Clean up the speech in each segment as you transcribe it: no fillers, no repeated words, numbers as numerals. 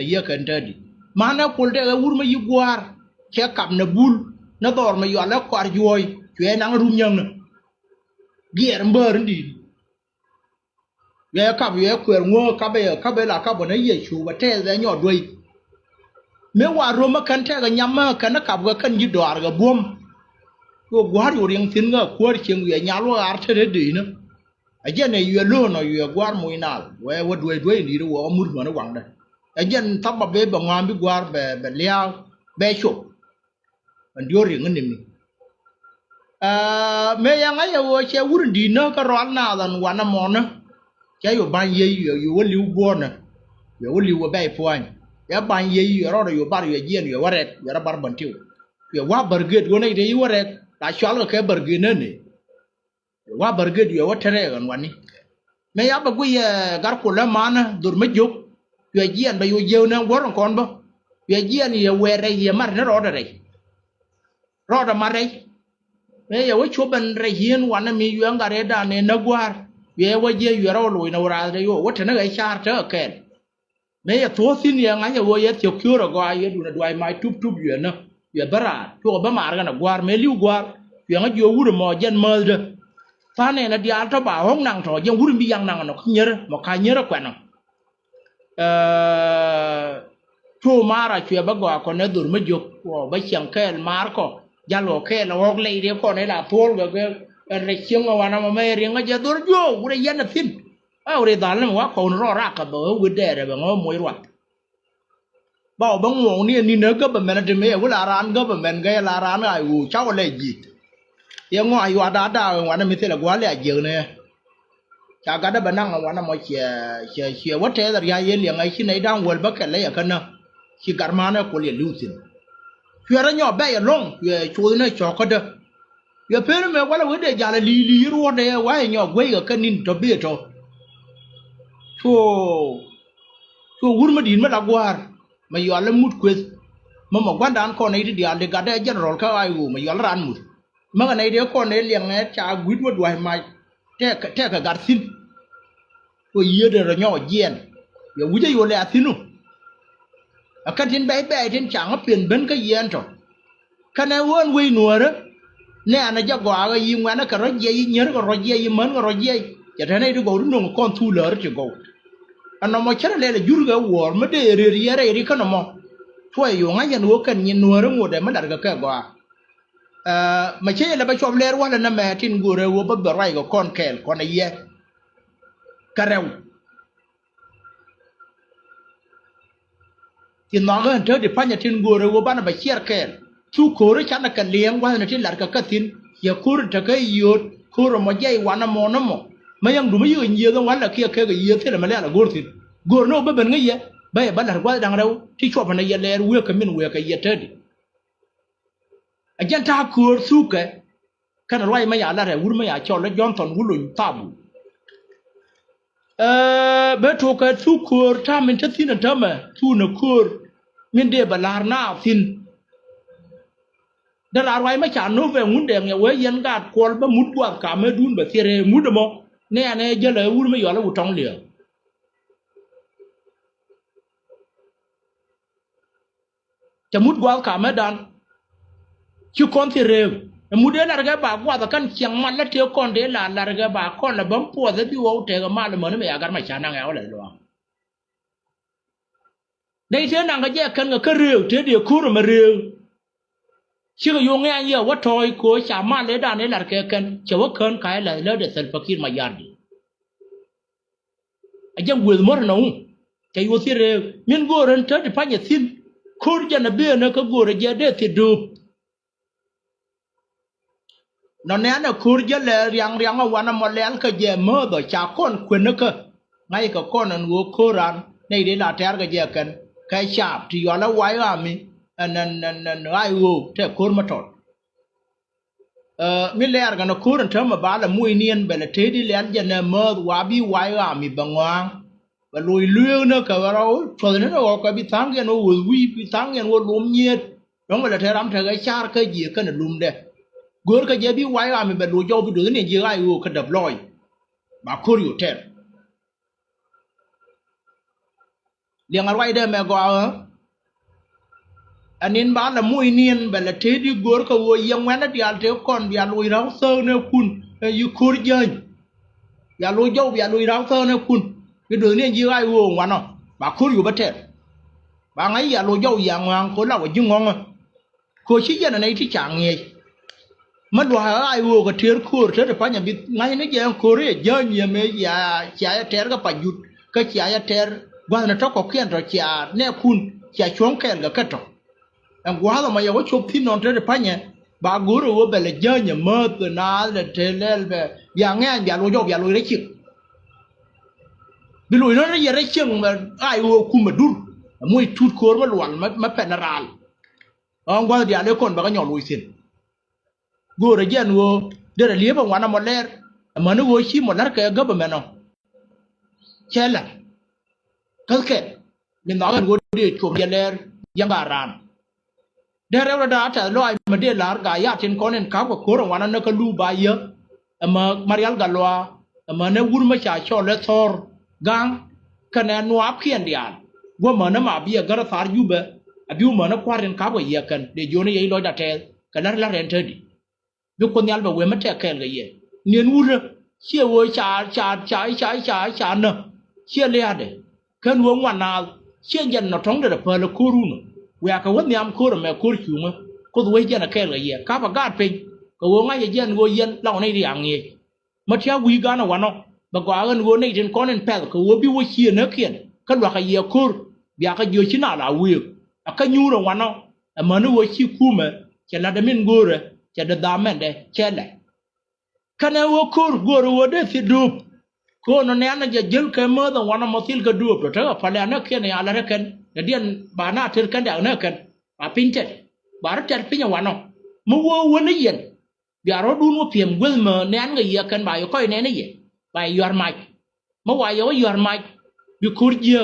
ye kan tadi mana polte ga wur ma yugwar che kap na bul na dor ma yo la kwar joy ke nang rum nyang na gier mbeur ndi ye kap ye kwer ngo ka be la ka bo na ye chu ba te le nyo doi me wa ro ma kan te ga nyam kan na kap ga kan yi dor ga bom ko gwar yo ring tin ga kwar cheng ye nya lo ar te de na ajen ne ye lo no ye gwar mo inal we doi ni ro wa mur ma na wang da ajen tabba be ba ngam bi gwar be liao be chu an yo ring ni mi me yang ai wo che wur di na ka ro na dan wa na mo na che yo ban ye yo wo liu bo na yo wo liu ba puan ya ban ye yo ro yo bar yo jen yo waret yo ra bar ban tiu yo wa barget go na de yo waret la chal ka barget na ni wa barget yo wa tere gan wani me ya ba gu ye gar ko la mana dur me juk yo jen ba yo je na wor kon ba yo jen ye were ye mar na ro da mare me ya wo choban re hien wana mi yo ngare da ne na gwar ye wo je yo ro lo na ra de yo wo tana ga char ta ken me ya to sin ye nga ye wo ye tyo kyoro go ye du na dwai mai tup yo na ye bara to ba mar ga na gwar me liu gwar ye nga yo wuro mo jen mal de fa ne na dia ta ba hong nang to je wuro bi yang nang no nyer mo ka nyer kwa no to mara chwe ba go ko na dur me jok ko ba chang ken mar ko jalo ke la wok le de ko ne la pol ga ke re chiang wa na ma me ri nga je dur jo ure yan tin a ure dal na wa ko ro ra ka bo wi de re ba ngo mo ro ba ba ngo ni ne ga ba me na de me wa la ran ga ba men ga la ran ai u chao le ji ye ngo ai wa da wa na mi te la gwa le je ne cha ga da ba nang wa na mo che wa te da ya ye le ngai chi nei dang wol ba ke le ya ka na chi gar ma na ko le lu tin Yara nyo ba ya long ye chu na cho ka de ye pe me wala we de ja la li ro de wa nyo gwe ga kanin to be to so wur ma din ma la gwar ma yo la mut kwes ma gwan dan ko ne di al de ga de general ka ai wu ma yo la ran mut ma ga ne de ko ne liang ne cha gwit wa dwai mai te ka gar sin ko ye de nyo jen ye wu je yo le asinu akatin bai tin chang pin ben ka yen to kana won we nuore ne ana jago aga yi ngwana ka roje yi nyer ko roje yi man ko roje ya tane du go no kon tu lor ti go ana mo chere le jurga wor ma de re yere ri kana mo to yo nga yan wo kan yin nuore mo de ma dar ga ka go ma che le ba chob ler wala na me tin gore wo ba rai go kon kel kon ye karew tin no ga ante de panya tin gore wo bana ba chier kel tu kore chana ka liang wa na tin lar ka tin ya kur ta ka yot kur mo jai wa na mo na mo ma yang du ma yo nyi ga wala ke ga ye te ma la gor tin gor no ba ben ngi ye ba lar gwa dang rew ti chop na ye ler we ka min we ka ye te di a jan ta kur su ke kan roi ma ya la re wur ma ya cho la jon ton wulu tabu be to ka su kur ta min ta tin ta ma tu na kur min de ba lar na tin dar arwai ma cha no ve ngun de nge we yen ga kol ba mut wa ka me dun ba tere mut mo ne ane je le wur me yo la utong le cha mut wa ka me dan chi kon tere mut de lar ga ba kwa da kan chiang man la te kon de la lar ga ba kon la bam po da bi wo te ga ma le mo ne me ya gar ma cha na nga wala lo dai te na ga je kan ga ka rew te de kur ma rew chứ cái dùng nghe nhiều quá thôi của chả mà lấy đàn ấy là cái cần chỉ có cơn cái là lấy để sản phẩm mà dàn đi anh em vừa mới nói cái vô thì rồi miếng gỗ rồi tới thì phải nhặt xin khôi cho nó biết nó có gỗ rồi giờ để thì được nó nén nó khôi cho là riang riang ởวันmà lén cái giờ mơ rồi chả con quên nó cơ ngay cái con nó ngủ khôi ran này để là trẻ cái giờ cần cái chạp thì gọi là quái à mi anh ai vô thế khôi mà thôi mi ler ga na kuran ta ma bala mu inian bela tedi len jana ma wa bi wa ya mi bangwang ba loy luo na ka ro to ne no ka bi tang gen wo wi bi tang gen wo lum nyet dong bela te ram ta ga char ka ji ka na lum de gor ka je bi wa ya mi ba lo jo bi do ne ji ai wo ka dab loy ba kur yu te liang arwai de me go anin ba la muy nien ba la te di gor ko wo yang wana di al te kon bi alu raw so ne kun yu kur jeun ya lu jow bi alu raw so ne kun bi do ne ji ai wo wana ba kur yu ba te ba ngai ya lu jow yang wang ko la wo ji ngong ko chi ya na ti chang nge ma do ha ai wo ko ter kur te pa nya bi ngai ne je ko re jeun ye me ya cha ter ga pa yut ka cha ter ba na to ko kien to cha ne kun cha chong ken ga ka to anh qua là mà giờ có chụp phim non trên panya bà guru ở bên là chơi nhà mơ từ na là trên lên về giờ nghe giờ lùi đấy chừng bị lùi nó giờ đấy chừng mà ai vô cùng mà đun mùi chút khối mà loạn mà phải là ral ông qua giờ lấy con bà cái nhỏ lùi xin guru đấy giờ vô đây là liếp bằng quán một lẻ mà nó vô chi một lát cái gấp mà nó chết là cái mình nói gần vô đi chụp giờ lẻ yang bà ran Dere ra da ta lo ai ma de lar ga ya tin konen ka ko ko wana na ka lu ba ye ma marial ga lo ma ne wur ma cha cho le thor gang kana no apien dian wo ma na ma bi ga ra far yu be abiu ma na kwaren ka bo ye kan de jone ye lo da te kana la ren te di du ko nyal ba we ma te ken ga ye nien wur che wo cha na che le ade kan wo wana che yen no tong de pa le ko ru no we aka wani am koro me kor chuma ko do we jana ke la ye ka ba gat pe ko wo ngai yen go yen la nei ri ang ye ma tia wi ga na wano ba gwa gan go nei den konen pel ko wo bi wo chi na kien kan wa ka ye kor bi aka jo chi na la wi aka nyu ro wano ma no wo chi ku me che la de min gore che de da men de che le kana wo kor gore wo de fi dup ko no ne na je jel ke mo da wano mo til ka dup to ta fa la na kien ya la ken Dian bana ter kan da na kan a pintet bar ter pinya wano mu wo wona yen ya ro dun wo piem gwel ma nan ga ya kan ba yo ko ne ne ye ba yor mai ma wa yo yor mai bi kur je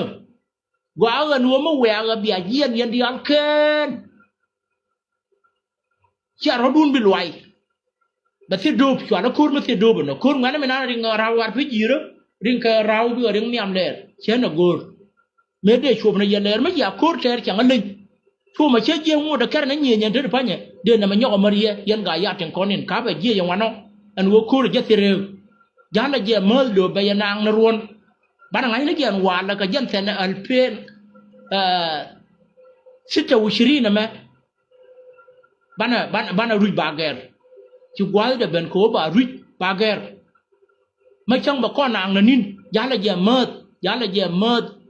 wa ga no ma wa ga bi yen di an ken ya ro dun bi lwai ba ti do pyo na kur ma ti do no kur ngana me na ring ra war pi jiro ring ka raw bi ring niam ler chen na gor me de chụp na yener me ya kur ter chẳng linh chu mà che je mu da kar na nye nyen de pa nye de na ma nyo marie yen ga ya ten konin ka ba je yang wano an wo kur je tere ja na je mal do ba yanang na ruon ba na ngai na gen wa la ka jen sen al pen 26 ma bana ruj bager chu gwal de ben ko ba ruj bager ma chang ba ko nang na nin ja la je mơ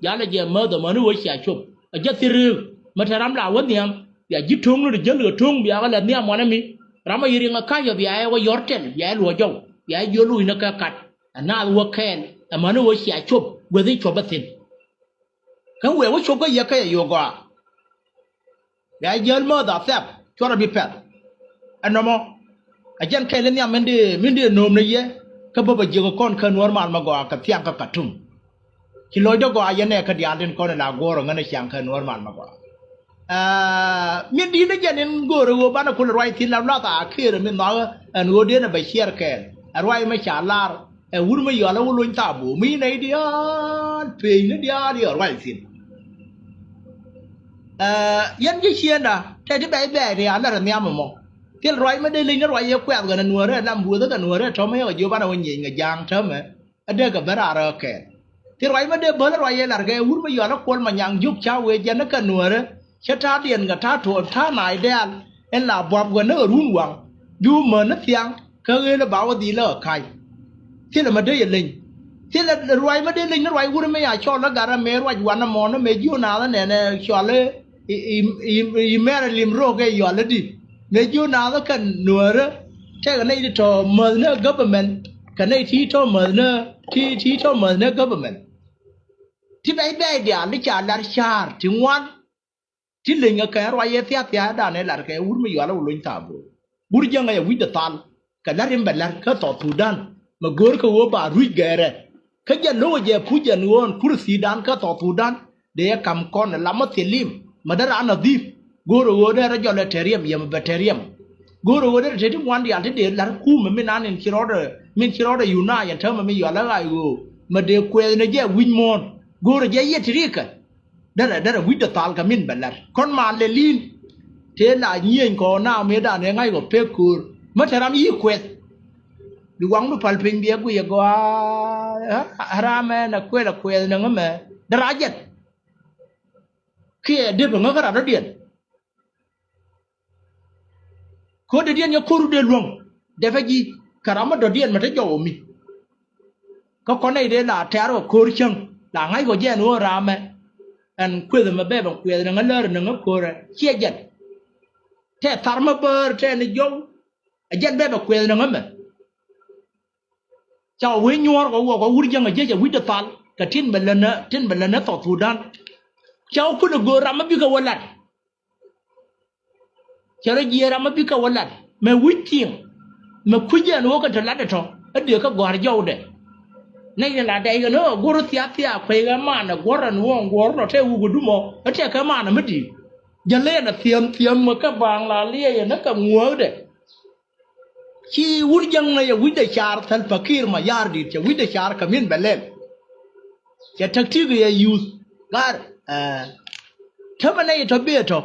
giá là giờ mơ mà nó quay xả chụp ở chất riêng mà thằng làm lão vấn niệm giờ dứt thung nó được chất lửa thung bây giờ là niệm mà nó mi làm mà riêng cái giờ bây giờ quay giót trên bây giờ lùa trâu bây giờ vô lùi nó cái cắt na lùa khen mà nó quay xả chụp vừa đi chụp bất tin cái quay chụp cái gì cái gì qua bây giờ mơ đã xếp cho nó bị phèn anh nó mà ở trên cái lên niệm mình đi nôm này vậy cái bữa giờ con khơi normal mà gọi cái tiếng cái cắt thùng khi lôi đó gọi anh này cái đi ăn đến con là gồ rồi ngay sáng khơi normal mà gọi mình đi đến giờ nên gồ rồi bạn nó cũng rồi thì làm ta khi rồi mình nói anh gồ đi là phải share cái rồi mới trả la uống mới giờ là uống luôn ta bù mi này đi pin nó đi rồi thì yên cái chuyện đó thế thì bé bé thì anh là nhà mà thì rồi mới đi lên nó rồi quẹt gần nuôi rồi làm bùa tất cả nuôi rồi cho mấy ở dưới bạn nó nhìn cái giang chớm ấy ở đây cái bé ra cái thì rồi mới đi bớt rồi là cái uống bây giờ nó quên mà nhang giúp cháu về cho nó cần nuôi đấy chứ thà tiền cái thà thua thà này đen em là bọp gần nó ở run quăng dù mà nó tiếng cái người nó bảo gì là khai thế là mà đi lên thế là rồi mới đi lên nó rồi uống mấy ai cho nó gara mẹ rồi quán nó mòn nó mẹ chú nào nó nè cho nó mẹ lim rô cái giờ nó đi mẹ chú nào nó cần nuôi đó thế cái này thì cho mở nó government cái này thì cho mở nó thì cho mở nó government thì bây giờ đi ăn đi chả là chả thì ngoan thì linh cái rồi thì đã này là cái uống mấy giờ nó uống tao bữa giờ ngày vui được tan cái là em bảo là cái tao thủ đan mà gөр cái vô bà rủi ghê rồi cái giờ nó giờ phụ giờ nuông phụ sĩ đan cái tao thủ đan để cầm con là làm mất tiền lim mà đã ăn ở đi gөр vô đây là cho là therium yam bacterium guru wo de te wan dia te de la ku me na nin kiro de yuna ya ta me yo la ga go me de kwe ne je win mon guru je ye trika Dara wida tal kamin balar kon ma le lin te la nyen ko na me da ne ngai go pekur mataram yi kwet du wang du pal pin bia gu ya go harame na kwela kwel na ngame darajet ke de ba ngara da dien ko de dien ya koru de luong de fa ji karama do dien mata jo mi ko nei de la taro kor chang la ngai go je no rame an kwel ma be ban kwel na ngala na ngakora che jet te tarma ber te ni jo a jet be ba kwel na ngame chao we nyor ko wur jang je je wida tal ka tin balana to Sudan chao ku go rama bi ka walat chara ji rama bi ka walat me witing me kuje no ka tala de to ade ka gwar jo de nay la dai ga no goro tia pe ga mana goran won gor no te wu gudumo ate ka mana medi jale na tiam ma ka bang la lie na ka nguo de chi wur jang na ya wida char tal fakir ma yar dit ya wida char kamin belen ya takti ga ya use gar thama nay to be to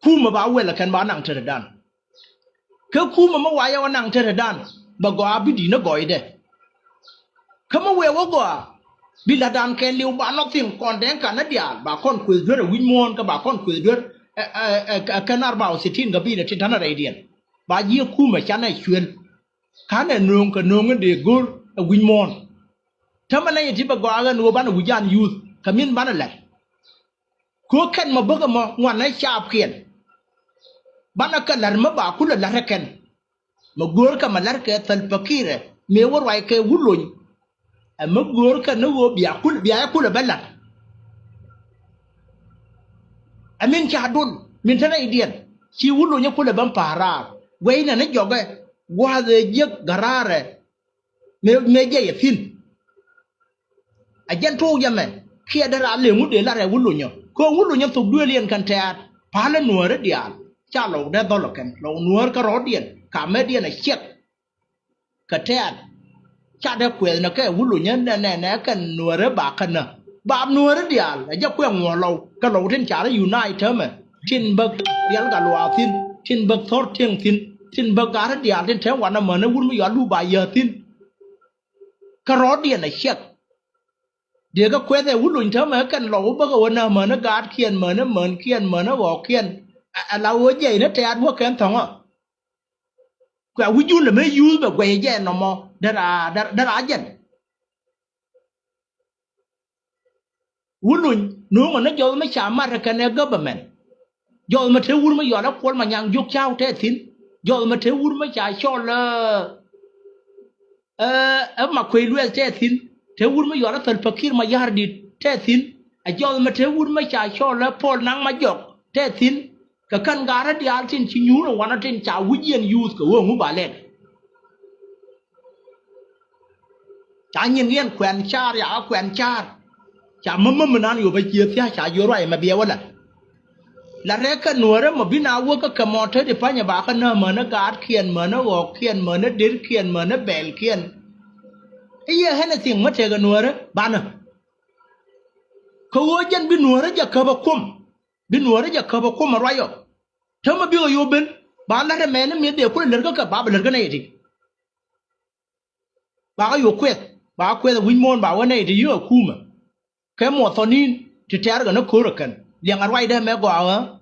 kuma ba wela kan ba nang tere dan ka kuma ma waya wa nang tere dan ba go abidi na goide kama we wo go bila dan ken liu ba no tin kon den kan na dia ba kon ku dre win mon ka ba kon ku dre kanar ba sitin ga bi na tin na radian ba yi kuma chana chuen kana nung ka nung de gor win mon thama nay ti ba go ga no ba na wujan use kamin ba na la ko ken ma baga ma ngwan na chap kien bana ka lar ma ba ku la lar ken ma gor ka ma lar ke tal pakire me war wai ke wulun ma gor ka no wo biya ku la balla amin cha dun min tana idian chi wulun ya ku la ban para wai na joga wa de yek garare me je ya fin ajan to ya me kia dara le mu de la re wulun yo ko wulun ya to du lien kan ta pala nuore dial cha lo da dolo ken lo nuor ka rodien ka me dien a chek ka tat cha da kwel na ke wulu nyen na kan nuore ba kan na ba nuore dial a ja kwen ngo lo ka lo tin cha la unite me tin bak dial ga lo tin tin bak thor tieng tin bak ga dial tin te wan na me na wul mu ya lu ba ye tin ka rodien a chek de ga kwel de wulu tin me kan lo ba ga wan na me na ga kien me na go kien là ở vậy nó trẻ quá kén thằng á, cái ví dụ là mấy use mà quay vậy nó mò, đó là gì? Ví dụ nếu mà nó cho mấy chả mà cái này government, cho mà thế ví mà giờ nó quan mà nhang dục chao thế thìn, giờ mà thế ví mà chả cho là mà quay luôn thế thìn, thế ví mà giờ nó thật fakir mà yar đi thế thìn, giờ mà thế ví mà chả cho là Paul nang mà dọc thế thìn ka kan gara di altin ci nyuro wana tin cha wujen use ko wo mu balen cha nyin yen kwen char ya kwen char cha mamma nan yo ba chia tia cha yo rai ma biya wala la re ka nuore ma bina wo ka mote de panya ba ka na ma na gar kien ma na wo kien ma na dir kien ma na bel kien iya hena sing ma te ga nuore bana ko wo jen bi nuore ja ka ba kum bin nuore ja ka ba kum rayo thama bi yo ben ba la de men mi de ko le ka ba ba le ka nei ti ba ka yo kwet win mon ba wa nei ti yo kuma ke mo tonin ti ter ga na ko ra kan yang arwai de me go a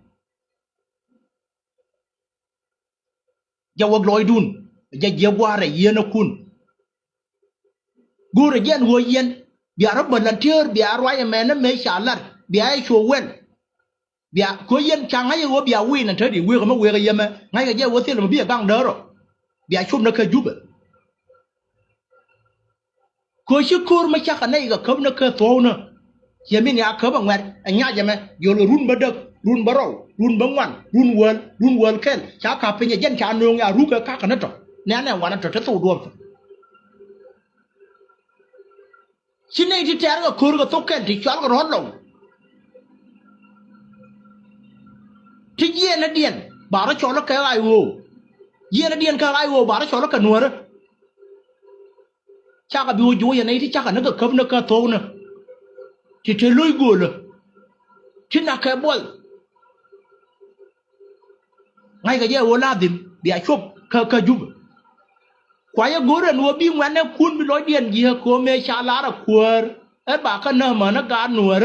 ja wo loy dun ja je wa re ye na kun gu re yen wo yen bi ara volunteer bi arwai me na me shalar bi ai sho wen bia ko yen chang ai wo bia wi na te di wi ko ma wi ga yema ngai ga je wo se lo bia gang de ro bia chum na ka jube ko shi kur ma cha ka nei ga kam na ka to na ye min ya ka ba ngwat anya je me yo lo run ba de run ba ro run ba ngwan run won ken cha ka pe yen cha no ya ru ka na to na wa na to te to do shi nei ti ter ga kur ga to ken ti chal ga ro lo thì ye na dien bara cho nó cái ai wo ye na dien ka ai wo bara cho nó cái nuor cha ka biu ju ye nei thì cha ka na ka kap na ka to na ที่เธอลุยกูเลยที่นักแค่บอลไงก็เยอะวันละดินเบียชบเคยุบควายกูเรนวัวบิงวันเนี่ยคุณไปร้อยเดียนเยี่ยกูเมชาลาระขวดบากันเนอร์มันการหนัวเร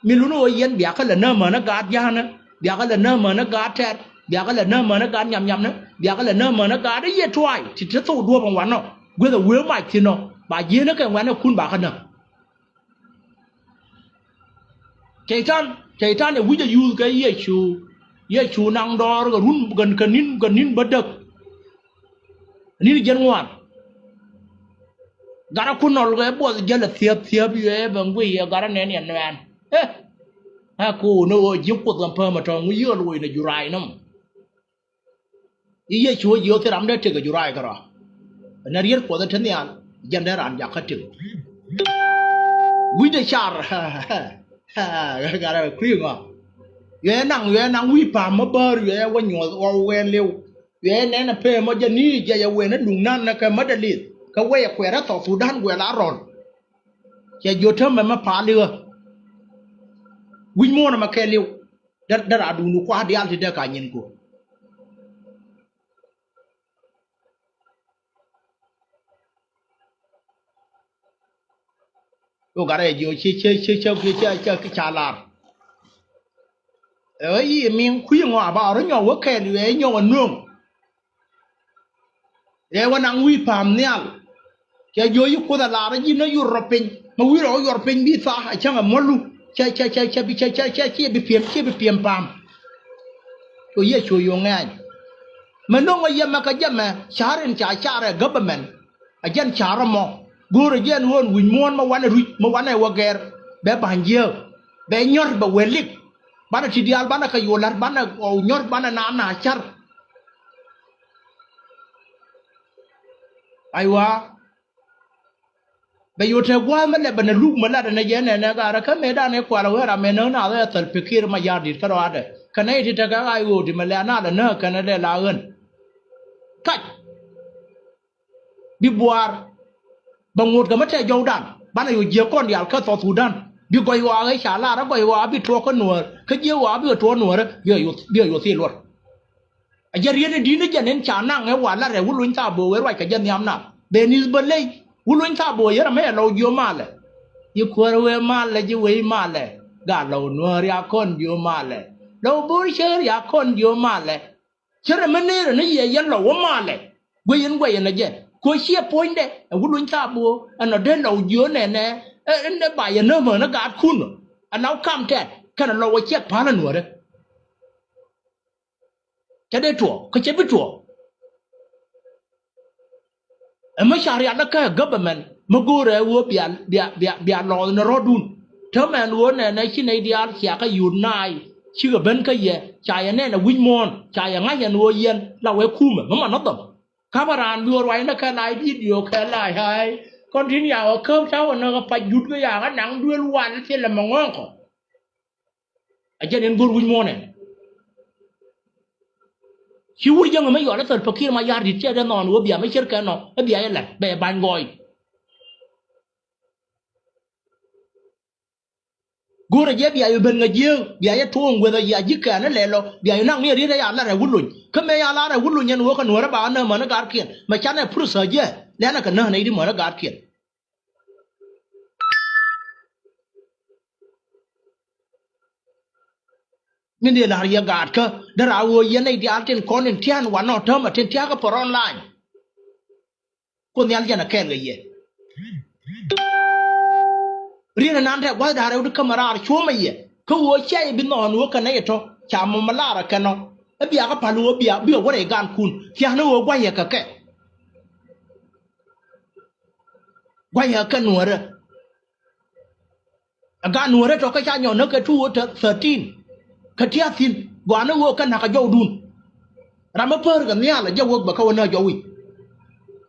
มีลุ้นว่าเย็นเบียกันเลยเนอร์มันการยานะเบียกันเลยเนอร์มันการแทนเบียกันเลยเนอร์มันการยำนะเบียกันเลยเนอร์มันการได้เยี่ยช่วยที่จะสู้ดัวบางวันเนาะกูจะเวื่อไม่ทีเนาะบาเยี่ยนะแค่วันเนี่ยคุณบากันเนาะใจท่านเนี่ยวิจะยูกับเยชูนางดอร์ก็รุ่นกันนินบัดดักนี่เจนวันการคุณนอลก็บอกจะเสียบอยู่บางวีการเนี่ยแมนฮะกูโน้ยิ่งปวดลำเพอมาทองวิ่งลุยในยูไรน้ำยี่ชัวยี่ที่รำได้ถึงกับยูไรก็รอนารีปวดทันเนี่ยยันได้รันอยากขัดถึงวิ่งได้ชาร์การคลิ้งอ่ะยังวิ่งผ่านมาเบอร์ยังวันหยดวันเวรเร็วยังนั่นเพลมาจะนี่จะเวรนั่นดุงนั่นนะก็ไม่ได้ลิดก็เวรแขวนต่อสุดานเวลาร้อนจะหยุดเท่ามันมาผ่านเรือวิ่งมั่วนะมาแค่เร็วดาราดูนุกว่าเดียร์ที่เด็กการยิงกูก็การอะไรอยู่เชื่อชาลามีคุยงัวบ่าวแล้วงัวแค่เรืองัวนุ่งวันนั่งวิ่งผ่านเนี่ยจะอยู่ยุคนั้นลาแล้วยินอยู่รถเป็นมาวิ่งรออยู่รถเป็นบีซ่าช่างมันลูใช่ไปเพียมปามตัวเยี่ยช่วยยังไงมันน้องว่ายังมาก็ยังมาชาเรนชาเรgovernment อาจารย์ชาร์มอกูเรียนวันวิญญาณมาวันไหนวะแกแบบบางเยี่ยแบบยอดแบบเวลิกบ้านที่เดียร์บ้านก็อยู่หลังบ้านเอายอดบ้านน้ำหนาชาร์ไอ้วะไปอยู่เทว่ามันเลยบันลูกมันละในเย็นเนี่ยก็อะไรก็ไม่ได้เนี่ยกว่าเราเราไม่เนื้อหนาเลยแต่พิคิรมายาดิก็รอดเลยกันไอ้ที่เธอก็ไอ้กูที่มันเลยน่าเลยเนื้อกันเลยลาเงินกัดบิบัวบางวดก็ไม่ใช่ยาวดันบ้านอยู่เยอะก้อนเดียวก็ต่อสุดดันบิกอยว่าไอ้ชาลาแล้วก็ว่าบิทัวกันหนัวก็เยอะว่าบิทัวหนัวเยอะอยู่ที่รถไอ้เรื่องนี้ดีนะจะเน้นชานั่งไอ้ว่าละเรื่องวุ่นวุ่นซาบัวไว้กับยันยามน่ะเบนิสเบลเล่วุ่นวุ่นซาบัวยังไม่เราเยอะมากเลยยิ่งควรเวมาเลยยิ่งเวมาเลยกาเราหนัวเรียกคนเยอะมากเลยเราบุญเชื่อเรียกคนเยอะมากเลยเชื่อมันเนี่ยนี่ยันเราว่ามาเลยเวียนนะเจ้กูเชื่อpointเด้วุ่นวุ่นซาบัวอันนั้นเดินเราเยอะแน่อันนั้นบ่ายเนื้อเหมือนการคุณอันนั้นข้ามแท้ขนาดเราว่าเช็คผ่านหนัวเลยจะได้ถั่วก็จะไม่ถั่วไม่ใช่เรื่องนั้นแค่ government มากูเรวัวเบียรอในรถดุนถ้าแม่วัวเนี่ยในที่ในเดียร์เสียก็อยู่นายชื่อเบนก็เย่ใจเนี่ยนะวิญญาณใจอย่างงั้นอย่างวัวเย็นเราไว้คุ้มมันนับต่อข้าพเจ้าวัวไว้นะแค่ลายที่เดียวแค่ลายให้คนที่อยากเอาเครื่องเช้าวันนั้นก็ไปหยุดก็อย่างนั้นหนังด้วยวันที่ละมังงอก็อาจจะเห็นกูวิญญาณเนี่ยชีวิตยังไม่หยอดแล้วเสร็จพอคิดมายาดิเจ้าจะนอนวัวเบียไม่เชื่อกันเนาะเบียยังแหละแบบบานกอยกูระเย็บเบียอยู่เป็นเงี้ยเบียยังทุ่งเวลาอยากยึดแขนนั่นแหละเราเบียอยู่นั่งเนี่ยที่ได้ยาละอะไรวุ่นลุ่ยก็ไม่ยาละอะไรวุ่นลุ่ยยันวัวขนวัวระบาดเนื้อเหมือนการเขียนมาชั้นเนี่ยพูดเสียเยอะแล้วนั่นก็เนื้อในที่เหมือนการเขียนนี่เดี๋ยวนารีกาดก็ดาราวัวยันในที่อาร์ตินคอนเทียนวันนอเทอร์มาเทียนก็พอออนไลน์คนนี้อาร์ยันแค่เลยเย่เรียนนั้นแต่ว่าดาราอุดกมาราชัวไม่เย่เขาวัวใช่บินนอนวัวกันไหนเถอะชามมาลาระกันเนาะเบียก็พาลัวเบียว่าอะไรกันคุณที่ฮันวัวกว่าเย่ก็แค่กว่าเย่กันหนัวเลยการหนัวเลยเราก็จะย้อนนึกถึง13ขที่อาทิตย์กว่านั้นวัวกันหักยาวดุนรำมาเพิ่มกันเนี่ยแหละจะวัวแบบเขาวันนั้นยาวิ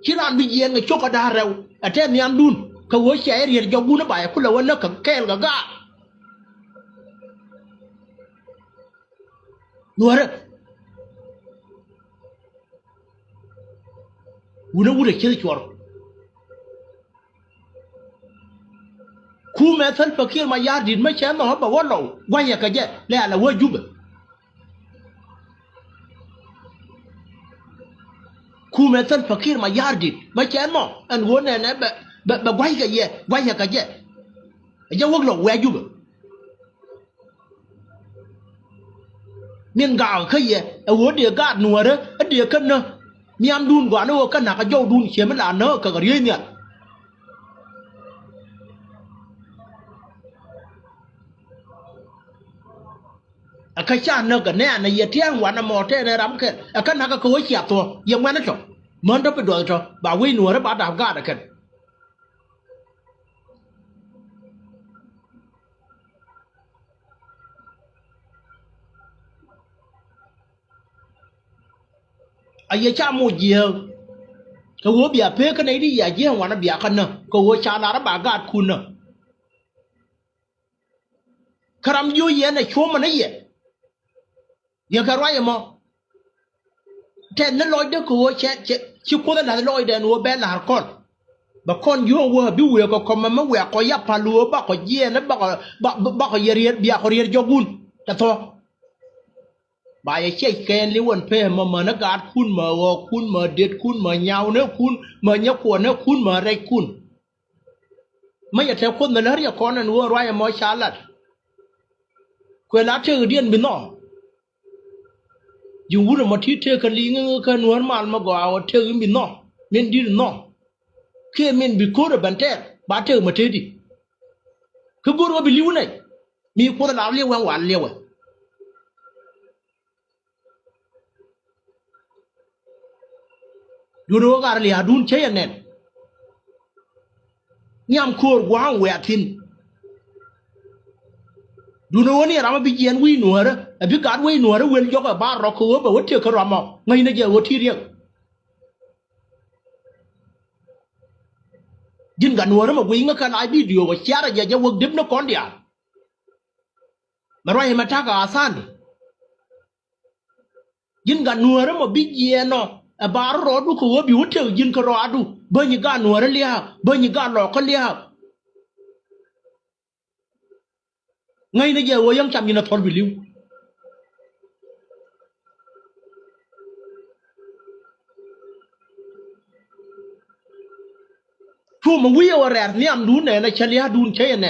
ที่ร้านวิเยียนกับโชคดาเราแต่เนี่ยดุนเขาวัวเสียเรียนยาบุญไปคุณละวันนั้นกับแก่กับก้าหนัวเลยวุ้นเชื่อชัวร์คู่แม่ مثل فكير ما ياردي ما شاء الله هبا والله ويا كجا لا لا وجوب كو مثل فكير ما ياردي ما شاء الله أن هنا أنا ويا كجا جا والله وجوب miền gạo khơi ở wo địa gạt nùa đó ở địa cân nè miam đun quả nó cân nào cái dâu đun xé mới là nó cả cái riêng nè ở cái cha nó cái nè này giờ thiang quả nó mò thế này lắm cái ở cái nào cái khối chẹtตัวยังไม่นั่นจบมันต้องไปดูจบบ่าววิ่งหนัวแล้วบ่าวดาวกาดอะกันไอ้ยาชาโมเยอก็วัวเบียเพ่กันไหนดิอย่าเยี่ยงวันนั้นเบียกันเนอะก็วัวชาลาระบากาดคุณเนอะครามยูเย็นในช่วงมันนี่ยังกระไรมั้งแต่นั่นลอยเด็กก็วัวเช็ดชิบคนนั้นลอยเดินวัวแบนหลายคนบางคนยูวัวบิวเวก็คอมมันเวก็ยับพาลัวบ้าก็เย็นนะบ้าก็เรียนเบียก็เรียนยกุนแต่ตัวบายเช่แกนลิวันเพ่มานักการคุณมาว่าคุณมาเด็ดคุณมาเงาเนื้อคุณมาเงาขวดเนื้อคุณมาอะไรคุณไม่อยากจะคนนั้นเรียกคนนั้นว่าไรมาชาลัดเวลาเธอเรียนเป็นน้องอยู่วุ้นมาที่เธอคันลิงกันนวลมันมาก่อนเธอเป็นน้องเมนดีน้องแค่เมนบิโก้บันเทบาเธอมาเธอดิคือบุรุษบิลิวเนี่ยมีคนลาวเลี้ยวหวานเลี้ยวยูโรการเลียดุนเชียนเนยามโครวางเวทินยูโรนี่เรามาพิจารณาวิหนัวระอภิการวิหนัวระเวลยกบ้านเราคือแบบว่าเที่ยวครามไงนะเจ้าวัดที่เรียกยินกันหนัวระมาวิ่งกันไอวิดีโอว่าเชียร์จะวัดดิบนักก่อนเดียมาไรมาทักอาสันยินกันหนัวระมาพิจารณาบาร์รอดูคือว่าบิวเที่ยวยินกรอดูเบย์ยิงกันหนัวระเลียเบย์ยิงกันหลอกเลียไงนะเจ้าว่ายังจำยินทอนบิลิวทั่วมาวิ่งอะไรเนี่ยมดูเนี่ยนะเฉลี่ยดูนใช่ไหม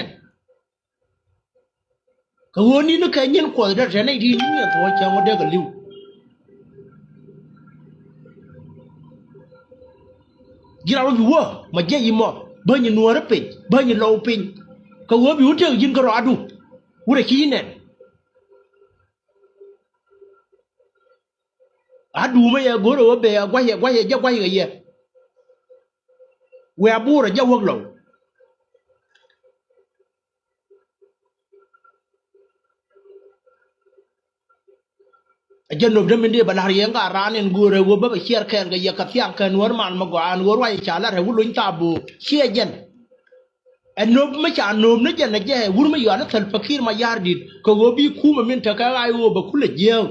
ก็วันนี้นึกแค่ยินกว่าจะใช้ในที่นี้ตัวเจ้าว่าเด็กกันลิวยิ่งเราอยู่ว่ามาเยี่ยมมั่งเบย์ยินนัวระเป็นเบย์ยินโลเป็นก็ว่าบิวเที่ยวยินกรอดูวุ้ยขี้เนี่ยดูไม่ยังกูรู้ว่าเบย์ว่าเหี้ยจะว่าเหี้ยเวรบูระจะวักเราจะนุ่มจะไม่ได้บรรยายงการร้านเนี่ยกูรู้ว่าแบบเชียร์แข่งกับยักษ์เสียงแข่งวัวมันมากกว่าวัวไว้ชาละให้วัวลุ้นตาบูเชียร์ยันนุ่มไม่ใช่นุ่มนี่ยันนะเจ้วัวไม่อยู่อันนั้นฟักขี้มายาร์ดิก็วัวบีคู่มันเป็นตะการไอ้วัวแบบคู่เลี้ยง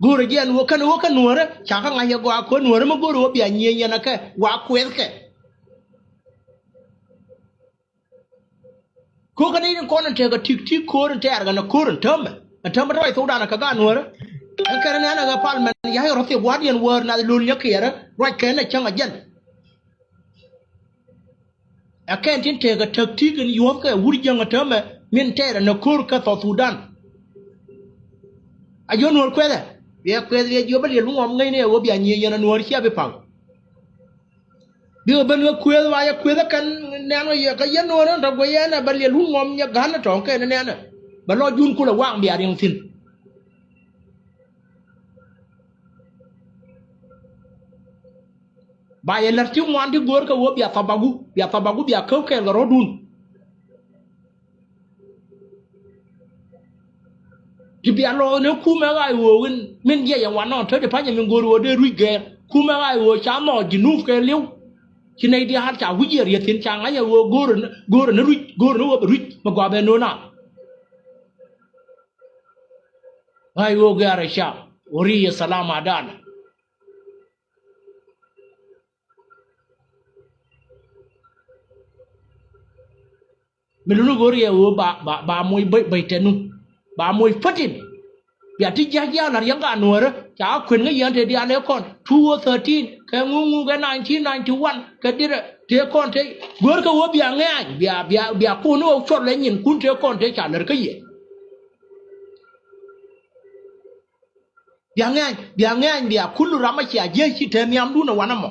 กูรู้ยันวัวกันนัวระชาข้างไงยังกว่าคนนัวระมันกูรู้ว่าเบียร์เงี้ยนะแค่ว่าคุยแค่กูกันนี่คนนั้นเธอก็ทิกโครนเธออะไรกันนะโครนเทอมเทอมมันร้อยตัวด้านกันนัวระอันแค่นั้นนะก็พาลมันย้ายรถเสียวัดยันวัวน่าจะลุ้นยักษ์เขียร์ร้อยแค่นั้นช่างยันอันแค่ที่เธอก็ทิกกันอยู่ว่าแค่วุ้ยยังเทอมมินเทอร์นะโครนก็ต่อตัวด้านอายุนัวเควสเบียเควสเบียอยู่บ้านเรียนลุงอมไงเนี่ยว่าเบียเงี้ยนัวเชียไปฟังเดี๋ยวเป็นว่าคุยว่าคุยกันแน่นว่าก็ยันนัวนั่นทำไว้ยันนะบัลเลียลุงงอมยักษ์หันนะจ่องแค่นั้นแน่น่ะบัลลอยุนกูละว่างเบียยังสิ้นบายลัดที่วันที่กูก็ว่าเบียตาบักุเบียเขาแค่ละรอดุนที่เบียรอเนี่ยคู่แม่ไอ้วัววินมินเยี่ยอย่างวันนั้นเธอจะพายังมึงกูรัวเดือดรุ่ยแกคู่แม่ไอ้วัวช้ำหน่อจินูฟแกเลี้ยวที่ในที่หาจ่าหุ่ยเรียทิ้งจางไอ้วัวกูรนรุ่ยว่ารุ่ยมากว่าเป็นโน่นน่ะไอ้วัวแกอะไรชาอุริยสลามาดาน melunu gori o ba moy bay tenu ba moy fatin ya ti ja na yanga nuora cha khwen nga yan te dia le kon 2013 ka ngu ga 1991 ka dire te kon te gor ka wo bia nga bia ku no chot le nyin kun te kon te cha ler ka ye bia kullu rama chi aje chi te miam du na wana mo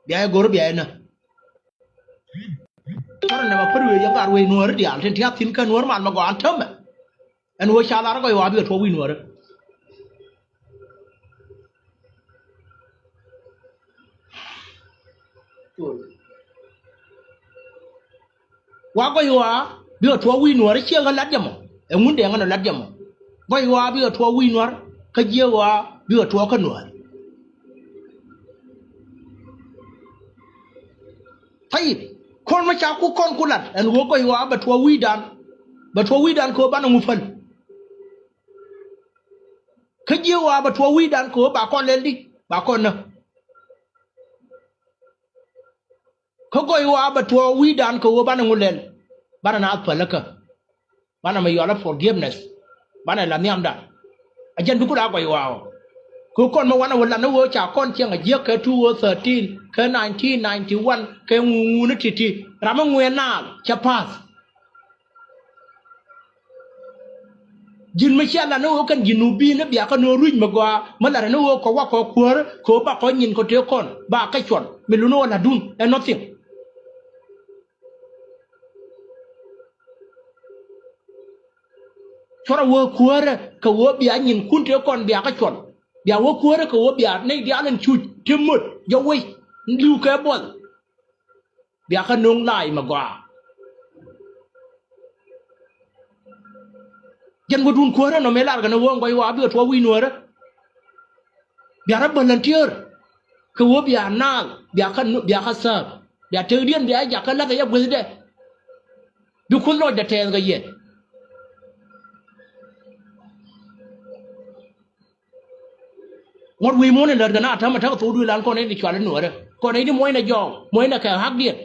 bia gor bia na tara na ma perwe yanga arwe nuora dia ten tia tin ka nuora man ma go antam en wo cha la ko wa bi to wi nuora wa ko wa bi to wi nuora che ga lat jamo e mun de ngana lat jamo boy wa bi to wi nuora ka je wa bi to ka nuora tayib kon ma cha ku kon kulat en wo ko wa ba to wi dan ko ba na mu fal ka je wa ba to wi dan ko ba kon len di ba kon na ko go wa ba to wi dan ko ba na mu len ba na falaka ba na ma yola forgiveness ba na la niam da ajen du ku da go wa ko kon ma wana wala na wo cha kon chiang a je ka 2013 ka 1991 ka ngu na titi rama ngwe na cha pass jin ma cha la no kan jinu bi na bia ka no ruj ma gwa ma la no ko wa ko kwor ko ba ko nyin ko te kon ba ka chon me lu no la dun and nothing chora wo kwor ka wo bia nyin kun te kon bia ka chon bia wo kwor ka wo bia nei dia nan chu timut yo we lu ka bon bia ka nong lai ma gwa jan wo dun kwor no me lar ga no wo ngoi wa bi to wi nuor bia ra volunteer ka wo bia na bia ka sa bia te dien bia ja ka la ga ya bu de du kun lo da te ga ye ngod wi mo ne lar ga na ta ma ta to du lan ko ne ni chwa le nuor ko ne ni moy na jong moy na ka hak diet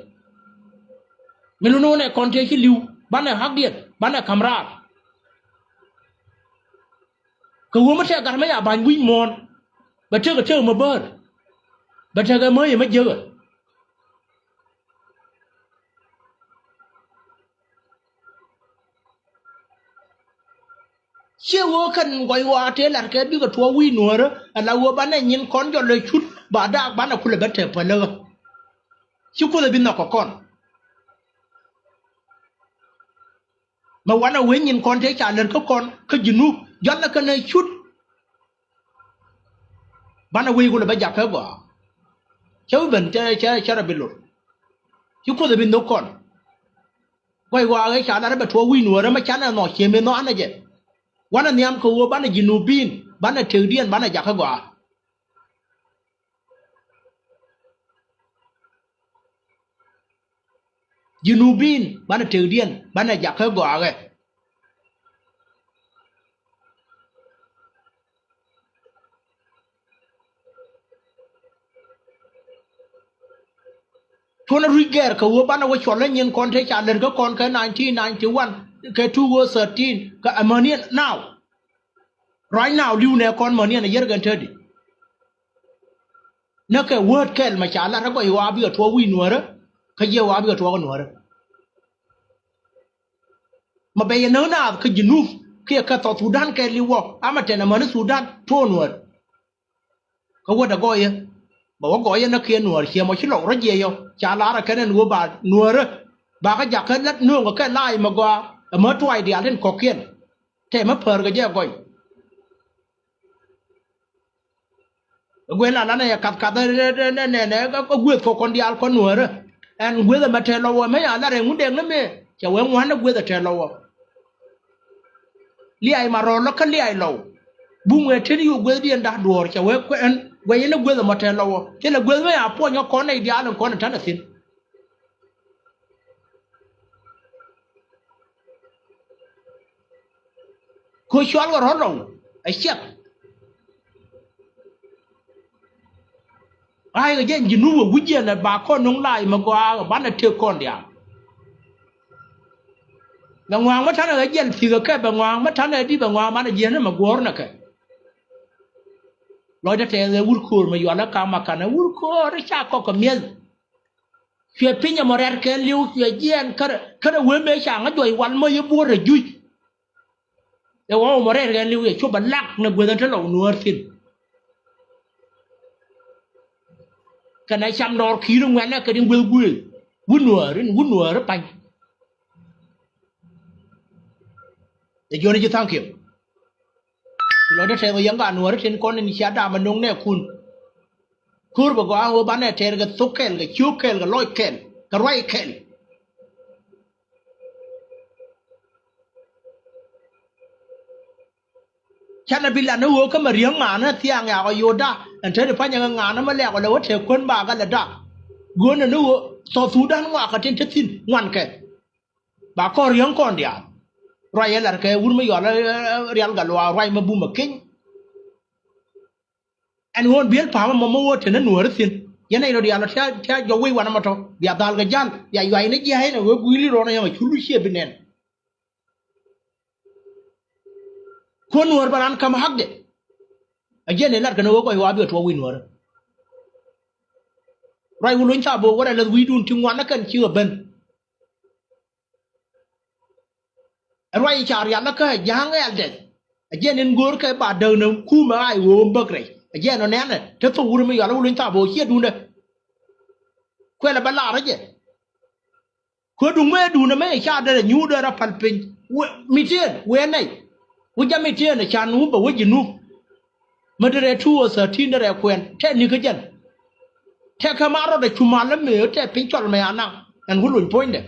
melu no ne kon te ki liu ban na hak diet ban na kamra ka wo ma ta ga ma ya ban wi mon ba te ga te ma ber ba te ga ma ye ma je che wo kan goi wa te lar ke bi ga to wi nuor ala wo ban na nyin kon jo le chut ba da ban na kula ba te pa le chi ko le bin na ko kon ma wana we nyin kon te cha ler ko kon ka jinu jalla ka ne chut bana we ko le ba ja ka ba chau ben cha ra bilur chi ko le bin no kon goi wa ga cha na ba to wi nuor ma cha na no che me no ana je wana niam ko wo bana jinu bin bana te dien bana ja ka ba jinubin bana te dien bana ja ka go age tona riger ka wo bana wo chon nyin kon te cha ler ko kon ka 1991 ka 2013 ka amani now right now liu ne kon mani na yer gan tedi na ka word kel ma cha la ra go wa bi to wi nuora ka je wa bi to ko nuora ma be no na ka jinuf ke ka to sudan ke liwo amate na man sudan to nuor ka wo da go ye ba wo go ye na ke nuor che mo chi lo ra je yo cha la ra ka ne nuor ba nuor ba ka ja ka lat nuor ka lai ma go ma twai dia len ko kien te ma per ga je go gwe la na ya kat kat ne ko gwe ko kon dia ko nuor en gwe da ma te lo wo me ya la re ngu de na me cha we ngwa na gwe da te lo wo li ai maro lo kan li ai lo bu ngwe te yu gwe di nda dor cha we ko en we ne gwe da motel lo te le gwe me ya po nyo ko na dia ko na tan sin ko shwal go ro ai chep ai ga jen jinu wo wuje na ba ko nong lai ma gwa ba na te kon dia ba ngwang ma tan ga jen ti ga ka ba ngwang ma tan di ba ngwang ma na jen ma gor na ka lo da te le wur ko ma yo la ka ma kana wur ko ri cha ko ko miel fie pinya morer ke liu fie jen kar we me cha nga doi wan mo ye bu re ju e wo morer ke liu ye chu ba lak na gwe dan lo nuor tin kana cham nor khí no ngwan na ka ding wel gwe wun nuor pa e joni ji thank you lo da te go yang ga nuor tin kon ni cha da ma nong ne kun kur ba go an wo ban ne te ga tukel ga chukel ga loy kel ga rai kel chana bila no wo ka ma riang ma na tiang ya go yoda an te pa nya nga na ma le go le wo te kun ba ga la da go na no so su dan wa ka tin tin ngwan ke ba ko riang kon dia rai la ke wur ma yo la real ga lo rai ma bu ma kin an won biel pa ma mo wo te na nuor sin yana ino dia la ta jo wi wa na ma to dia dal ga jan ya yai ne ji hai na wo guili ro na ya chulu she binen ko nuor baran kam hagde ajene lar kana wo ko wa bi to wi nuor rai wulun cha bo wala la wi dun tin wan kan chi ben rai cha ya na ka jang el de ajene ngor ka ba de na ku ma ai wo mbakre ajene ne na te to wuri mi ya la wulun cha bo chi du ne ko la bala raje ko du me du na me cha de nyu de ra pal pin mi tien we nei wuja mi tien na cha nu ba wo ji nu madare tuwo sa tinere kwen te ni ka jan te ka maro da chuma la me te pin chol me ana an hulun poinde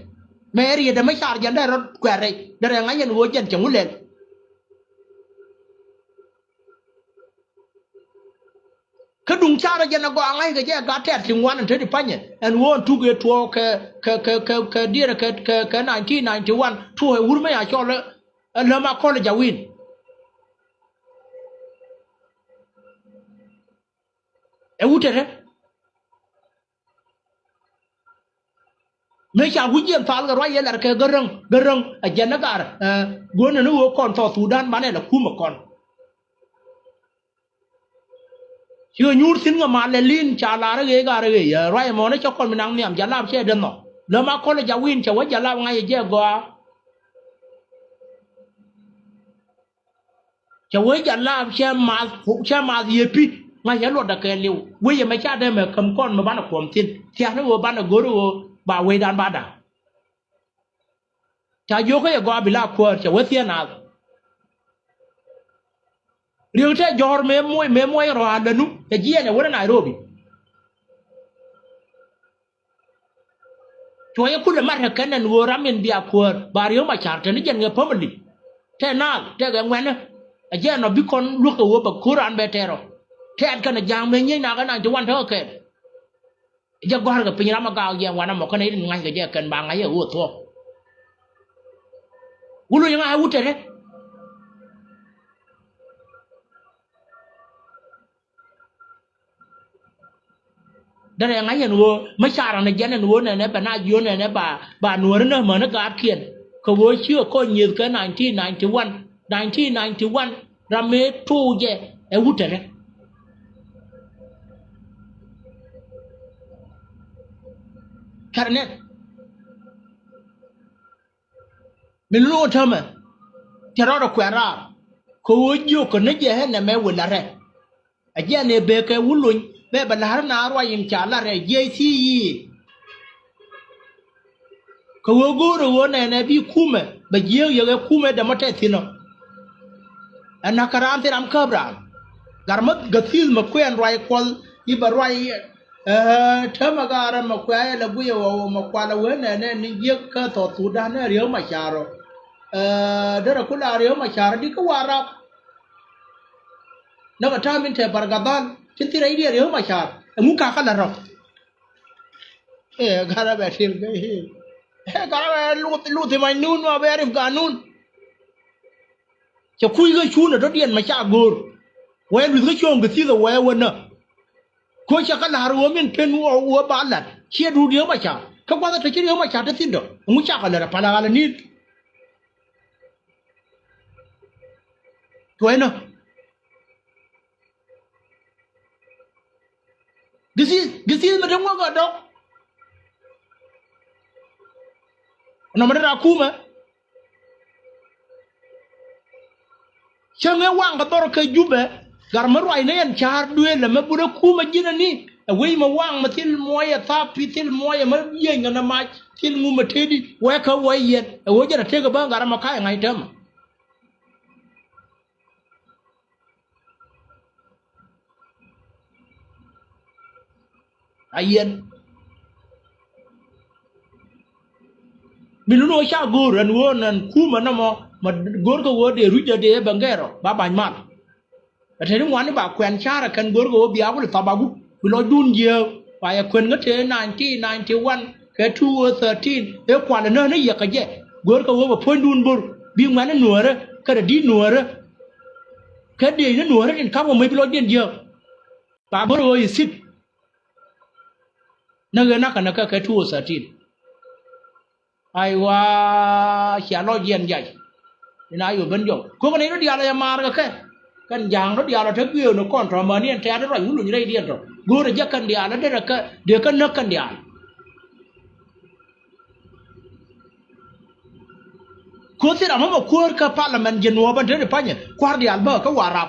me ri da ma char jan da ro kwere da nga yen wo jan chang ulen ka dung chara jan go angai ga ja ga te tin wan an te di panye an won tu ge to ka dire ka 1991 tu he wur me ya chol la ma ko le jawin e wutere me cha wuje fal ga roye lar ke garang a jana gar gona no wo kon to sudan mane la kuma kon yo nyur sin ga male lin cha la re ga re ya roye mo ne chokon minang niam jala che den no le ma ko le jawin che wa jala ngai je go che wa jala che ma yepi ma ya lo da ke liu we ya ma cha de me kam kon ma bana kom tin tia no wo bana go ro ba we dan ba da cha yo ko ya go bi la ko che we tia na riu te jor me moy ro anda nu te ji ne wona Nairobi to ya kula mar kan nan wo ramen bi akor ba riu ma char te ni jen nge pamali te na te ga ngwana a je no bi kon lu ko wo ba kuran be tero te an kana jang me nyi na ga na to wan to ke ja gor ga pinya ma ga ye wana mo kana ngai ga je kan ba ngai wo to wulu yang ai wutere dare ngai yen wo ma chara na je ne wo ne ba na yo ne ba no ne ma na ga kien ko wo chi ko nyi ka 1991 rame tu je e wutere karne min lo tama tero ro kwara ko wojo ko ne je ne me wala re aje ne be ke wulun be ba la na ro yin cha la re je ti yi ko wo go ro ne bi kume ba je ye kume da mate tino ana karam te ram kabra garmat gatil ma kwen rai kol iba rai thama gara ma kwa la buya wa ma kwa la wena ne ni je ka to sudan ne riyo ma charo dara kula riyo ma charo di ko wara na ka tamin te bargadan tinti rai riyo ma char mu ka kala ro gara ba til ga gara ba lu te mai nun wa ba rif ga nun che kui ga chu na do dien ma cha gor wa lu ga chong ga ti da wa wona ko cha kala ro min pen wo balat che du dio ma cha ka kwa ta che dio ma cha ta tin do mu cha kala pala kala ni to eno gisi ma dangwa ga do na ma ra kuma change wang ka tor ka jube gar ma roi ne en char duwe la ma bura kuma jina ni we ma wang ma til moya ta pitil moya ma yenga na ma til mu ma tedi we ka we yet wo jara te ga ba gar ma kai ngai tam ayen minuno sha gor an wonan kuma na mo ma gor ko wo de ruja de bangero ba ban mal te ni wan ba kwen chara kan gor ko bia ko ta ba gu lo dun je pa ya kwen ga te 1991 ke 2013 e kwa na ne ya ka je gor ko wo ba pon dun bor bi ngwan na nuore ka di nuore ka de na nuore en ka mo me bi lo den je ba bor wo yisit na ga na ka na ka 2013 ai wa xả lo diện dạy thì nói ở bên dòng cô cái này nó đi là mà cái cần giang nó đi là thế kia nó còn rồi mà nên thế nó rồi muốn như đây điên rồi bữa rồi chắc cần đi là đây là cái để cái nước cần đi cô thì làm mà cô cái parliament dân hoa bên thế này phải nhỉ qua đi ăn bơ cái hòa rạp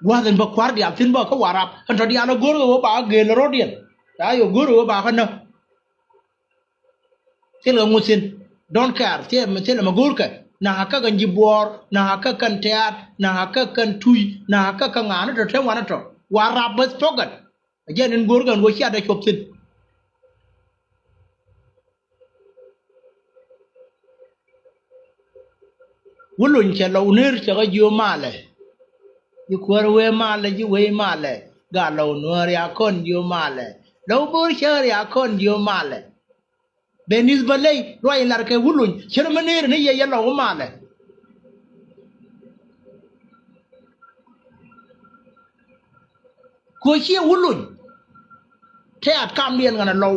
wadan ba kwar dia tin ba ka warap kan to dia no goro ba gel rodien da yo goro ba kan no tel ngusin don't care tel ma gurka na haka kan jibor na haka kan teat na haka kan tui na haka kan ngana to te wana to warap bas togat ajen en gurga ngo sia da chop tin wulun che lo ner che ga yo male you kwar we male ji we male ga lo nuar ya kon yo male lo bur cher ya kon yo male benis balay roy lar ke wulun cher manir ne ye lo male ko chi wulun te at kam lien ngana lo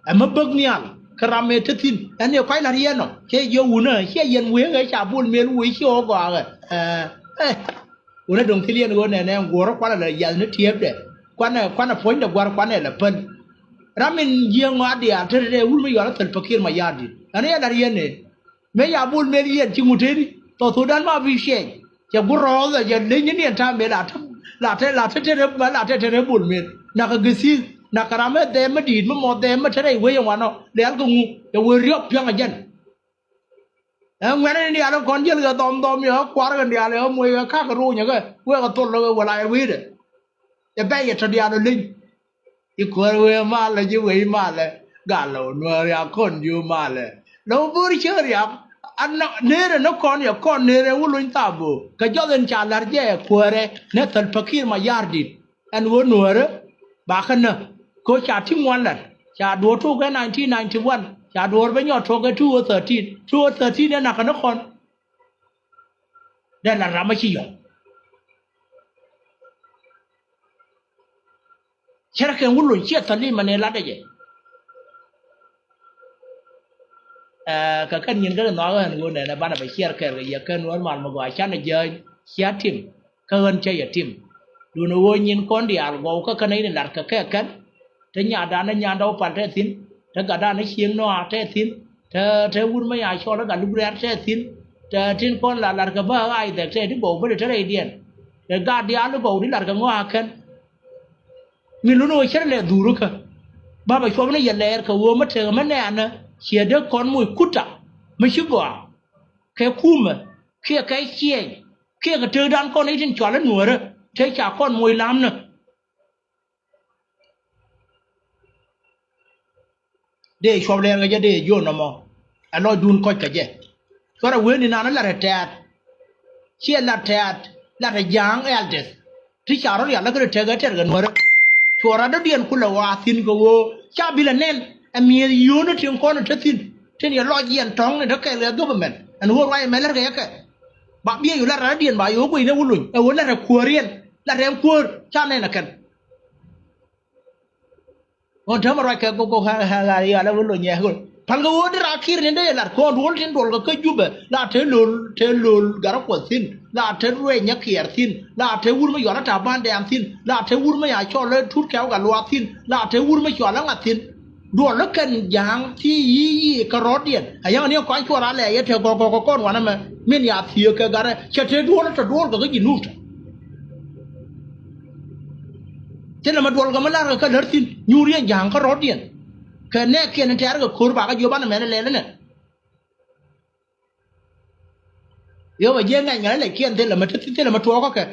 ama bag nial karame tetin ane kwai la rieno che yo una che yen we ga cha bul mel we chi o ga una dong tilien go ne gor kwa la ya ne tiep de kwana point de gwar kwana la pen ramin yeng ma dia tere wul mi yala tel fakir ma yadi ane ya dar yene me ya bul me yen chi muteri to sudan ma vi she ya guro za ya le ni ta me la tere ma la tere bul me na ka gisi na karame de ma di ma mo de ma tere we yang wano le al ko ngu ya we riop yang ajen ngene ni ala kon jel ga dom yo kwar ga dia le mo ga ka ru nya ga we ga to lo wa la wi de ya ba ya to dia no lin i kwar we ma le ji we ma le ga lo no ya kon yu ma le lo bu ri che ya an ne re no kon ya kon ne re wu lun ta bu ka jo den cha lar je kware ne tal fakir ma yardi an wo no re ba kan na ko cha ti mon la cha do to ga 1991 cha do ba nyo to ga 2013 ne na kan kon da la ra ma chi yo chera ke wulu chi ta li ma ne la de je ka kan yin ga no ga ngu ne na ba na ba cher ke ga ya kan won man ma ga cha na je chia tim ka hơn che ya tim du no wo nyin kon di al go ka kan ni lar ka ke kan te nya da na nya do pa te tin te ga da na chieng no te tin te wun ma ya cho la ga lu re te tin te tin kon la lar ka ba ai te te bo ba te re dien te ga di al go di lar ka ngo kan mi lu no cher le duru ka ba ba cho na ya ler ka wo ma te ma ne na chia de kon mu kuta ma chi go ke kuma ke kai chie ke ga te dan kon ni tin cho la nuor thế chả con mồi lắm nữa để cho lên cái để vô nó mà anh nói đun coi cái gì có là quên đi nào nó là tẹt chia là tẹt là cái giang eldest thì chả nó là cái tẹt gần nữa cho ra đó điền kula wa tin ko wo cha bi là nên em mi yo nó tiếng con nó tin trên nhà lo gì trong này đó cái là government anh hùa lại mấy là cái bạn biếtอยู่แล้วเดียนบ่อยู่กูเนี่ยวุ่นลุ่นวุ่นแล้วครัวเรียนแล้วเรียนครัวชาติเนี่ยนะกันวันเช้ามาไรแกกูหาอะไรวุ่นลุ่นเนี่ยกูพันก็วุ่นที่รักขี้เนี่ยได้ละคนรู้ที่โดนก็เคยยุบเลยแล้วเทลุลการะกวดสิ้นแล้วเทลุเรื่องยักษ์เขียดสิ้นแล้วเทวุ่นไม่หย่อนแล้วชาวบ้านแดงสิ้นแล้วเทวุ่นไม่อยากชอบเลยทุดแก้วกับลัวสิ้นแล้วเทวุ่นไม่หย่อนแล้วงัดสิ้นดวนแล้วกันอย่างที่ยี่กระโดดเดียนไอ้ยังอันนี้ก้อนชัวร์อะไรเธอก็ก้อนวันนั้นมั้ยไม่อยากเสียกันกันเลยเชื่อเธอดวนแล้วจะดวนก็ยินนู่นเช่นมาดวนกันมาแล้วก็เลิศสิยูเรียนอย่างกระโดดเดียนแค่แน่แค่นั้นแท้ก็คูร์บาก็อยู่บ้านแม่นั่นเลยเนี่ยเดี๋ยวมาเยี่ยงไงเลยเขียนเท่ามาเท่ามาทัวร์ก็แค่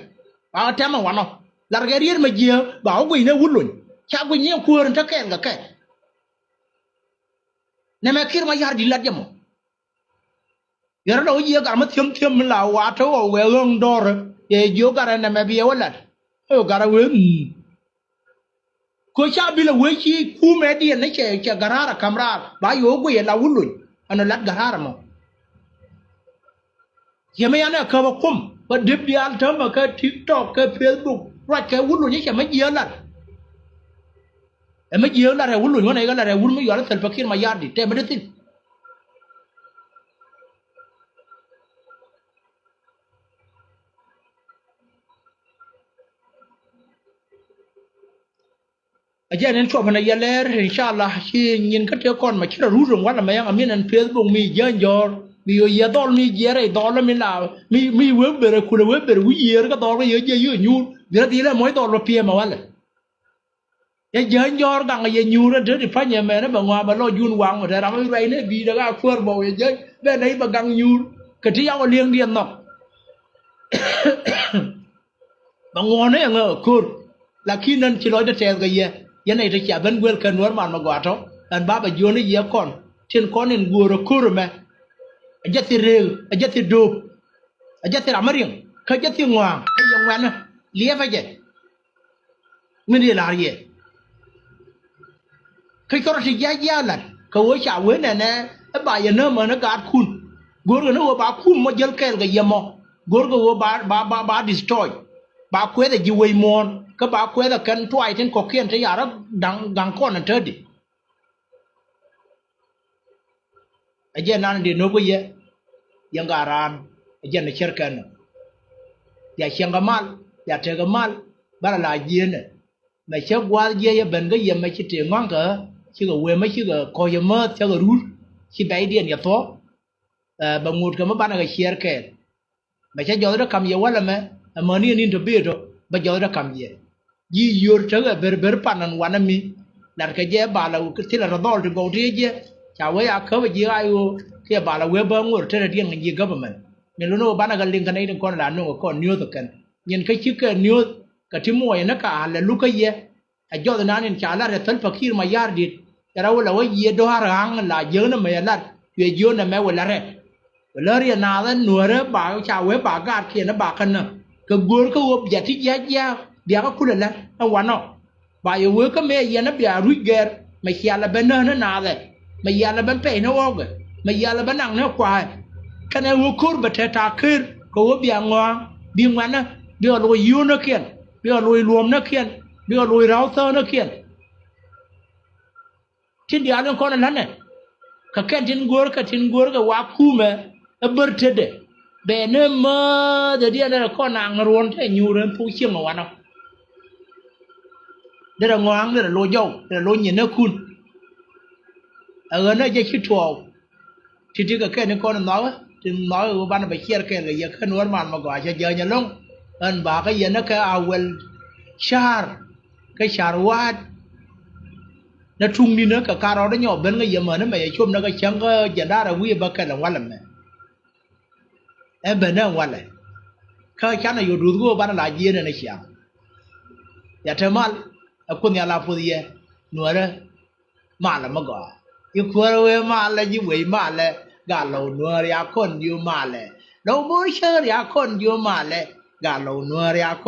เอาแท้มาวันเนาะแล้วก็เรียนมาเยี่ยบ่าวกูเนี่ยวุ่นลุ่นชาวกูเนี่ยคูร์นจะแก่ก็แก่เนี่ยมาคิดมาหยาดดิลัดยังมั้งยาเราเยี่ยกันมาเทียมลาวาเท่าเวลงดอร์เยี่ยกันเนี่ยมาเบี้ยวลัดกันเวก็ชอบบิลเวชีคู่แม่ดีนี่เชื่อการาระคำราบายโยกุยลาวุ่นลุ่นอันนั้นลัดการาระมั้งยังไม่ยันเนี่ยเขาบอกคุ้มพอดิบเดียร์ทำมาแค่ทิกตอกแค่เฟซบุ๊กรัดแค่วุ่นลุ่นนี่จะไม่เยี่ยลัดไม่เยี่ยลัดวุ่นลุ่นวันไหนก็ลัดวุ่นไม่อยู่แล้วเสร็จพักขึ้นมาหยาดดิแต่ไม่ได้สิอาจารย์นั้นชอบพนักงานเลยอินชาอัลลอฮ์ที่ยินก็เจ้าก่อนมาคิดรู้เรื่องว่าอะไรอย่างอามีนั้นเฟซบุ๊กมีเยอะยอร์มีเยอะดอลมีเยอะอะไรดอลแล้วมีลาวมีเว็บเบอร์คุณเว็บเบอร์วิเยอะก็ดอลก็เยอะยูเดี๋ยวทีละไม่ดอลเราเพียมาวันเลยเยอะยอร์ดังเยอะยูแล้วเดี๋ยวที่พันยาแม่เนี่ยบางวันมาล่อยูนวางมาแต่เราไม่ไปเนี่ยบีแล้วก็เฟื่องบอกเยอะแม่ไหนบางกังยูก็ที่เอาเลี้ยงเดียนเนาะบางวันเนี่ยคุณลักขี้นั้นชิลอยจะเจอกันเยอะยันไอ้ที่จะเป็นเวลกันวันมันมากกว่าท้องอันบ้าไปโยนนี่เยอะก่อนเช่นก่อนนี่กูรู้คือไหมอาจจะที่เร็วอาจจะที่ดูอาจจะที่รามาริงเขาจะที่งวงไอ้ยังวันน่ะเลี้ยไปเจไม่ได้ลาเย่เขาก็รู้สึกยากๆนั่นเขาว่าชาวเวนั่นนะไอ้บ่ายเนี่ยมันก็อาคุณกูรู้นะว่าบ้าคุณมันยังแก่กับยามกูรู้ว่าบ้า destroy บ้าคุยแต่จีวายมอนก็บ้าคุยแต่กันทวายถึงก็เขียนที่ยาระดังก้อนนั่นเถิดดิไอ้เจ้านั่นเดี๋ยวนู้นก็เยอะยังการานไอ้เจ้าเนี่ยเชื่อกันอย่าเชื่อกันmalอย่าเชื่อกันmalบ้านเราเยี่ยนเนี่ยไม่เชื่อว่าเยี่ยเป็นก็เยี่ยไม่เชื่อเตียงงั้นก็เชื่อเวไม่เชื่อคอยมาเชื่อรู้เชื่อไปเดียนอย่าท้อบางมุดก็มาบ้านก็เชื่อกันไม่ใช่ยอดรักคำเยาว่าละมั้ยมันนี่ตัวเบี้ยตัวไม่ยอดรักคำเยายี่ยูร์เชื่อเบอร์ปานันวันนั้นมีนั่นก็เจ้าบ้านเราที่เราดอลถึงกูที่เจ้าชาวเวย์เขาไปยี่อายุที่บ้านเราเว็บบังวัวที่เราเรียนกันยี่กับมันไม่รู้ว่าบ้านเราเรียนกันได้ถึงคนละนู่นก็นิวส์กันยันก็ชื่อกันนิวส์ก็ที่มั่วนักการเลยลูกก็เย่ไอ้ยอดนั้นชาลาเรื่องฟักขี้มายาดิแต่เราว่าเย่ดอหารางละเยอะนะไม่ละเยอะนะไม่ว่าละเรียนนาแล้วหน่วยละบากชาวเวย์บากการเขียนบากันนะก็กูก็ว่าอย่าที่แย่เดี๋ยวก็คุณละเอาวันเนาะบ่ายเวย์ก็ไม่เย็นนะเบียร์รุ่ยเกอร์ไม่เขียนละเป็นเนื้อนาเลยไม่ยาละเป็นเป็นหัวกไม่ยาละเป็นหนังเนื้อควายคะแนนวัวคูร์บัตรตาคืนก็ว่าเบียงวางเบียงวันนะเบียร์ลอยยูนักเขียนเบียร์ลอยรวมนักเขียนเบียร์ลอยเราเตอร์นักเขียนที่เดียวนั้นคนนั้นเนี่ยก็แค่ทิ้งกัวก็ว่าคู่มั้ยเบิร์ดเดเบนเนอร์มาเดี๋ยวนั้นคนนางรวนที่ยูเรนผู้เชี่ยวมาวันนั้นเดี๋ยวงวงเดี๋ยวลอยโยเดี๋ยวลอยเงินนักคุณนั่นจะคิดถูกที่ก็แค่นี้คนน้อยถึงน้อยว่าบ้านไปเชียร์แค่เลยยังขึ้นวันมันมาก่อนจะเจออย่างลงอันบ้าก็ยังนักเอาเวลชาร์ก็ชาร์วัดนั่นทุ่งนี้นักการเราได้หยอบเป็นก็ยังเหมือนนั่นไม่ชุ่มนักช่างก็จะได้เราวิ่งบักกันวันละมั้ยเป็นนั่งวันเลยเขาฉันอยู่ดูตัวบ้านหลายเย็นในเชียงอย่าเทมัลคนอย่าลาพูดเยอะหนัวเลยมาละมาก่อนยูควรเวมาเลยยูเวมาเลยกาเราหนัวเรียคนยูมาเลยเราไม่เชื่อเรียคนยูมาเลยกาเราหนัวเรียคน